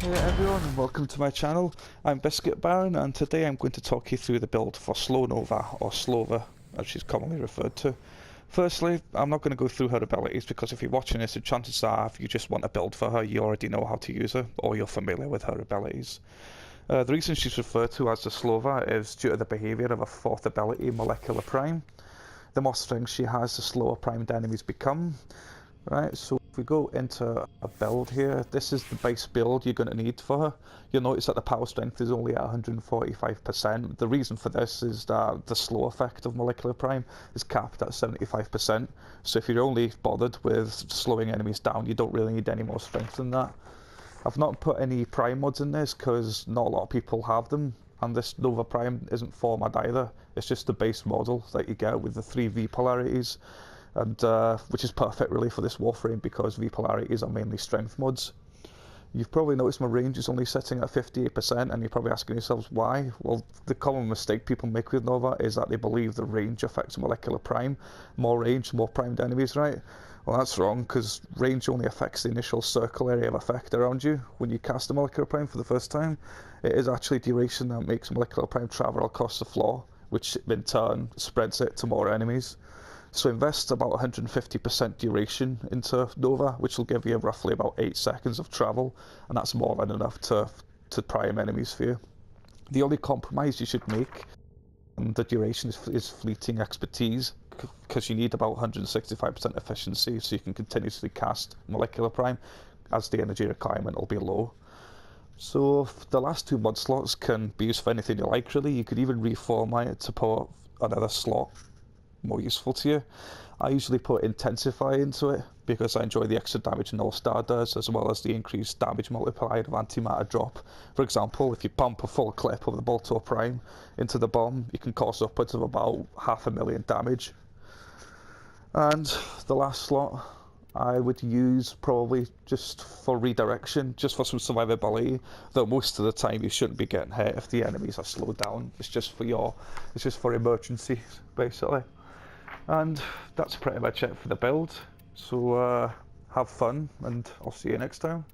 Hey everyone, and welcome to my channel. I'm Biscuit Baron, and today I'm going to talk you through the build for Slow Nova, or Slova, as she's commonly referred to. Firstly, I'm not going to go through her abilities because if you're watching this, the chances are if you just want a build for her, you already know how to use her, or you're familiar with her abilities. The reason she's referred to as the Slova is due to the behaviour of her fourth ability, Molecular Prime. The more strength she has, the slower primed enemies become. Right, so if we go into a build here, this is the base build you're going to need for her. You'll notice that the power strength is only at 145%. The reason for this is that the slow effect of Molecular Prime is capped at 75%. So if you're only bothered with slowing enemies down, you don't really need any more strength than that. I've not put any Prime mods in this because not a lot of people have them. And this Nova Prime isn't formatted either. It's just the base model that you get with the 3 V polarities. And which is perfect really for this Warframe because V polarities are mainly strength mods. You've probably noticed my range is only setting at 58%, and you're probably asking yourselves why. Well, the common mistake people make with Nova is that they believe the range affects Molecular Prime. More range, more primed enemies, right? Well, that's wrong, because range only affects the initial circle area of effect around you when you cast a Molecular Prime for the first time. It is actually duration that makes Molecular Prime travel across the floor, which in turn spreads it to more enemies. So invest about 150% duration into Nova, which will give you roughly about 8 seconds of travel, and that's more than enough to prime enemies for you. The only compromise you should make on the duration is fleeting expertise, because you need about 165% efficiency so you can continuously cast Molecular Prime, as the energy requirement will be low. So the last 2 mod slots can be used for anything you like really. You could even reformat it to put another slot more useful to you. I usually put Intensify into it because I enjoy the extra damage an All-Star does, as well as the increased damage multiplier of antimatter drop. For example, if you pump a full clip of the Boltor Prime into the bomb, you can cause upwards of about 500,000 damage. And the last slot I would use probably just for redirection, just for some survivability, though most of the time you shouldn't be getting hit if the enemies are slowed down. It's just for emergency, basically. And that's pretty much it for the build, so have fun, and I'll see you next time.